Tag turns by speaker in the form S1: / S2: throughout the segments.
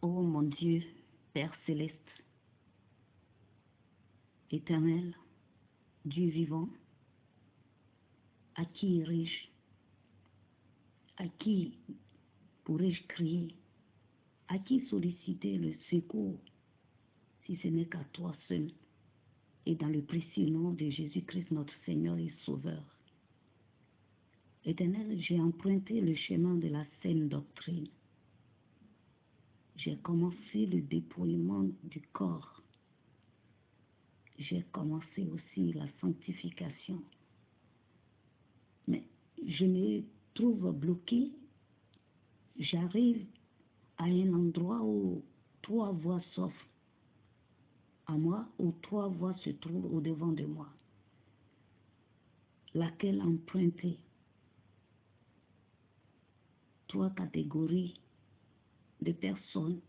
S1: Ô mon Dieu, Père céleste, éternel, Dieu vivant, à qui irai-je? À qui pourrais-je crier? À qui solliciter le secours si ce n'est qu'à toi seul et dans le précieux nom de Jésus-Christ notre Seigneur et Sauveur. Éternel, j'ai emprunté le chemin de la saine doctrine. J'ai commencé le dépouillement du corps. J'ai commencé aussi la sanctification. Mais je me trouve bloqué. J'arrive à un endroit où 3 voies s'offrent à moi, où 3 voies se trouvent au devant de moi. Laquelle emprunter? 3 catégories de personnes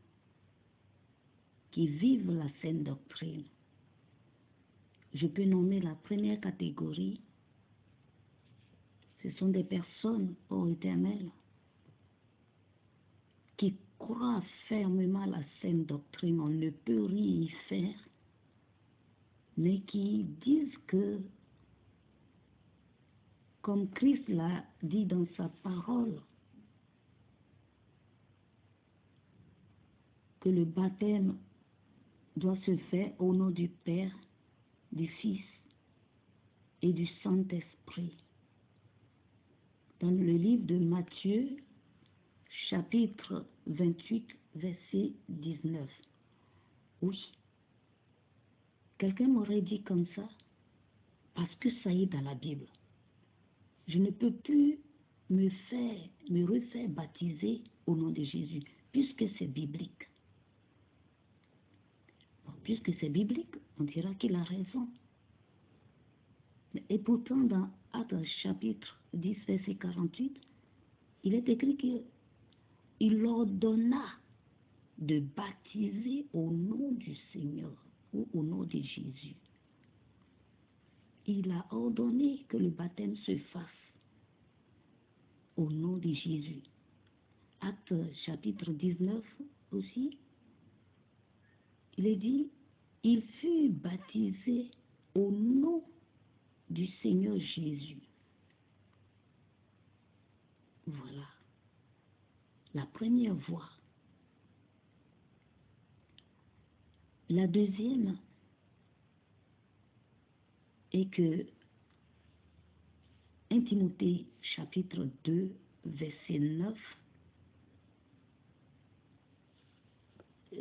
S1: qui vivent la saine doctrine. Je peux nommer la première catégorie. Ce sont des personnes, ô Éternel, qui croient fermement la saine doctrine. On ne peut rien y faire, mais qui disent que, comme Christ l'a dit dans sa parole, que le baptême doit se faire au nom du Père, du Fils et du Saint-Esprit. Dans le livre de Matthieu, chapitre 28, verset 19. Oui, quelqu'un m'aurait dit comme ça, parce que ça y est dans la Bible. Je ne peux plus me refaire baptiser au nom de Jésus, puisque c'est biblique. Bon, puisque c'est biblique, on dira qu'il a raison. Et pourtant, dans Actes chapitre 10, verset 48, il est écrit qu'il ordonna de baptiser au nom du Seigneur ou au nom de Jésus. Il a ordonné que le baptême se fasse au nom de Jésus. Acte chapitre 19 aussi, il est dit, il fut baptisé au nom du Seigneur Jésus. Voilà la première voie. La deuxième est que 1 Timothée chapitre 2 verset 9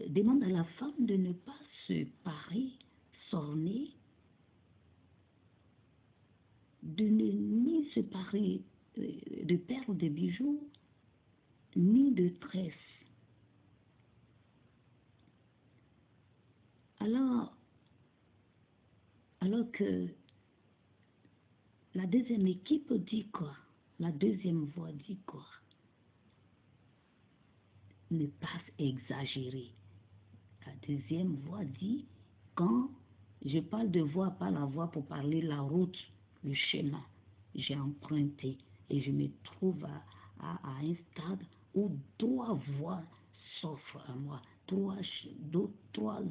S1: demande à la femme de ne pas se parer, s'orner, de ne ni se parer de perles, de bijoux, ni de tresses. Alors que la deuxième équipe dit quoi? La deuxième voie dit quoi? Ne pas exagérer. La deuxième voie dit, quand je parle de voie, pas la voie pour parler la route, le chemin, j'ai emprunté et je me trouve à un stade où 3 voies s'offrent à moi, 3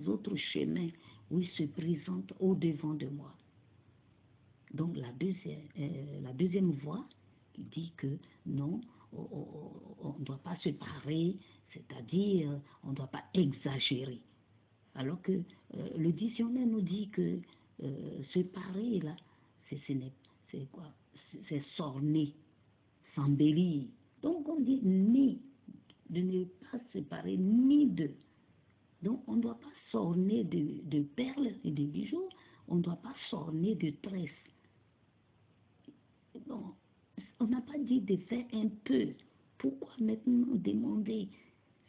S1: autres chemins où ils se présentent au devant de moi. Donc la deuxième voie dit que non, on ne doit pas se parer, c'est-à-dire on ne doit pas exagérer. Alors que le dictionnaire nous dit que se parer là, c'est quoi? C'est s'orner, s'embellir. Donc on dit ni de ne pas se parer, ni de. Donc on ne doit pas s'orner de perles et de bijoux, on ne doit pas s'orner de tresses. Bon, on n'a pas dit de faire un peu. Pourquoi maintenant demander?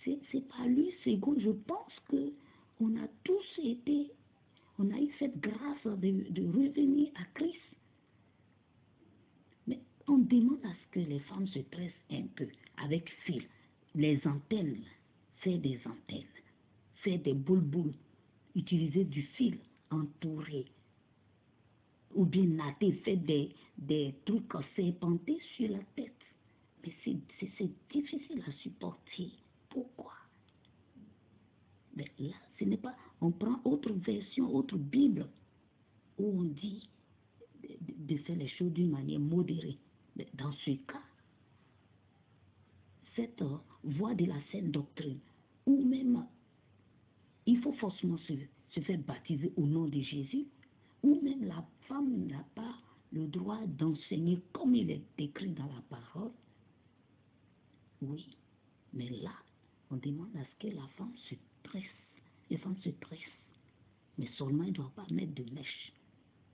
S1: C'est pas lui, c'est vous. Je pense que on a tous été, on a eu cette grâce de revenir à Christ. Mais on demande à ce que les femmes se tressent un peu avec fil. Les antennes, faire des antennes, faire des boules, utiliser du fil entouré. Ou bien natter, faire des trucs serpentés sur la tête. Mais c'est difficile à supporter. Pourquoi? Mais là, ce n'est pas, on prend autre version, autre Bible, où on dit de faire les choses d'une manière modérée. Mais dans ce cas, cette voie de la saine doctrine, ou même il faut forcément se faire baptiser au nom de Jésus, ou même la femme n'a pas le droit d'enseigner comme il est écrit dans la parole. Oui, mais là, on demande à ce que la femme se tresse. Les femmes se tressent, mais seulement elle ne doit pas mettre de mèche.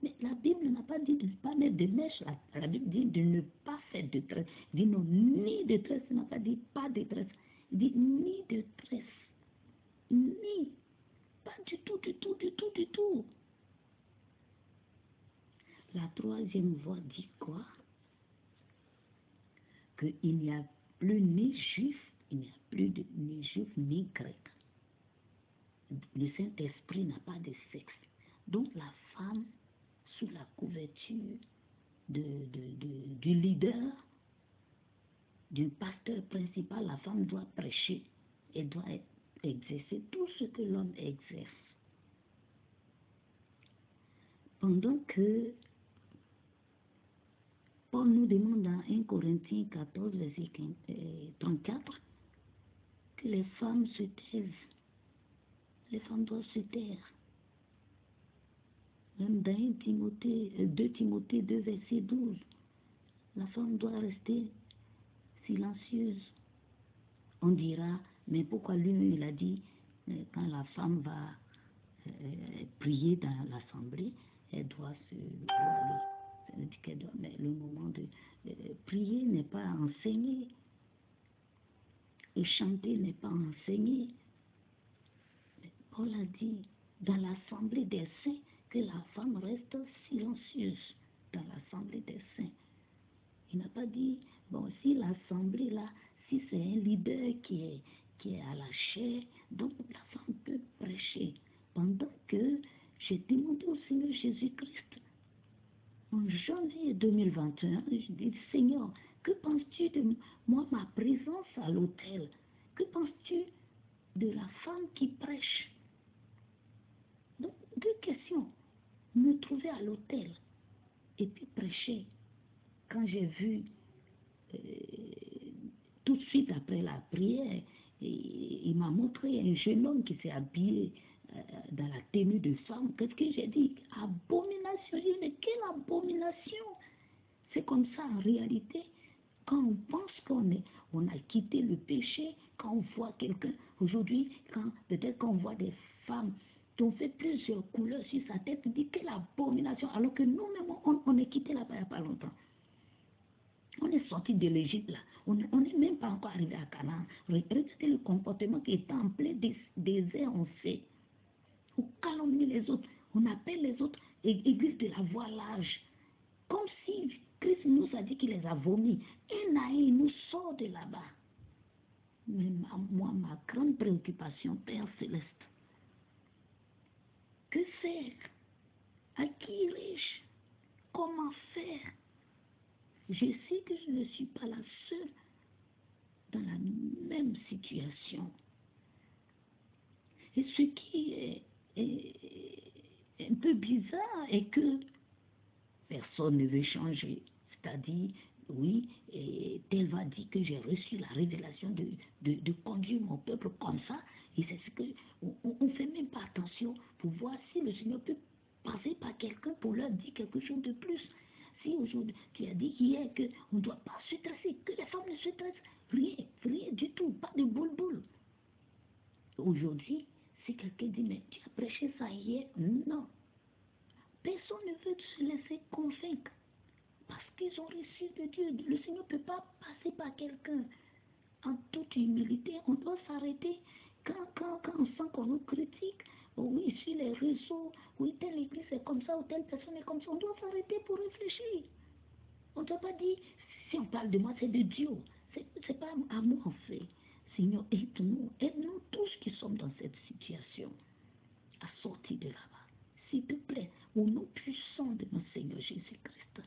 S1: Mais la Bible n'a pas dit de ne pas mettre de mèche. La Bible dit de ne pas faire de tresse. Il dit non, ni de tresse. Elle n'a pas dit pas de tresse. Il dit ni de tresse. Ni. Pas du tout, du tout, du tout, du tout. La troisième voie dit quoi? Qu'il n'y a plus ni juif, il n'y a plus ni juif ni grec. Le Saint-Esprit n'a pas de sexe. Donc la femme, sous la couverture du leader, du pasteur principal, la femme doit prêcher et doit exercer tout ce que l'homme exerce. Pendant que Paul nous demande dans 1 Corinthiens 14, verset 34, que les femmes se taisent. Les femmes doivent se taire. Même dans 2 Timothée 2, verset 12, la femme doit rester silencieuse. On dira, mais pourquoi lui, il a dit, quand la femme va prier dans l'assemblée, elle doit se voiler. Ça veut dire qu'elle doit, mais le moment de prier n'est pas enseigné. Et chanter n'est pas enseigné. Mais Paul a dit, dans l'assemblée des saints, que la femme reste silencieuse dans l'assemblée des saints. Il n'a pas dit, bon, si l'assemblée là, si c'est un leader qui est à la chair, donc la femme peut prêcher. Pendant que j'ai demandé au Seigneur Jésus-Christ, en janvier 2021, je dis, Seigneur, que penses-tu de moi, ma présence à l'autel? Que penses-tu de la femme qui prêche? Donc, deux questions. Me trouver à l'autel et puis prêcher. Quand j'ai vu tout de suite après la prière, il m'a montré un jeune homme qui s'est habillé dans la tenue de femme. Qu'est-ce que j'ai dit? Abomination. J'ai dit, mais quelle abomination? C'est comme ça en réalité. Quand on pense on a quitté le péché, quand on voit quelqu'un, aujourd'hui, peut-être qu'on voit des femmes qui ont fait plusieurs couleurs sur sa tête, on dit quelle abomination, alors que nous-mêmes, on est quitté là-bas il n'y a pas longtemps. On est sorti de l'Égypte là, on n'est même pas encore arrivé à Canaan. Regardez le comportement qui est en plein désert, on fait. On calomnie les autres, on appelle les autres église de la voie large. Comme si Christ nous a dit qu'il les a vomis. Un à un, il nous sort de là-bas. Mais moi, ma grande préoccupation, Père Céleste, que faire? À qui irai-je? Comment faire? Je sais que je ne suis pas la seule dans la même situation. Et ce qui est un peu bizarre est que personne ne veut changer. C'est-à-dire, oui, et tel va dire que j'ai reçu la révélation de conduire mon peuple comme ça. Et c'est ce que on ne fait même pas attention pour voir si le Seigneur peut passer par quelqu'un pour leur dire quelque chose de plus. Si aujourd'hui, tu as dit hier qu'on ne doit pas se stresser, que les femmes ne se stressent, rien du tout, pas de boule-boule. Aujourd'hui, si quelqu'un dit, mais tu as prêché ça hier, non. Personne ne veut se laisser convaincre parce qu'ils ont reçu de Dieu. Le Seigneur ne peut pas passer par quelqu'un. En toute humilité, on doit s'arrêter quand on sent qu'on nous critique. Oui, sur les réseaux, oui, telle église est comme ça ou telle personne est comme ça. On doit s'arrêter pour réfléchir. On ne doit pas dire, si on parle de moi, c'est de Dieu. C'est pas à moi en fait. Seigneur, aide-nous tous qui sommes dans cette situation à sortir de là-bas. S'il te plaît, au nom puissant de notre Seigneur Jésus-Christ,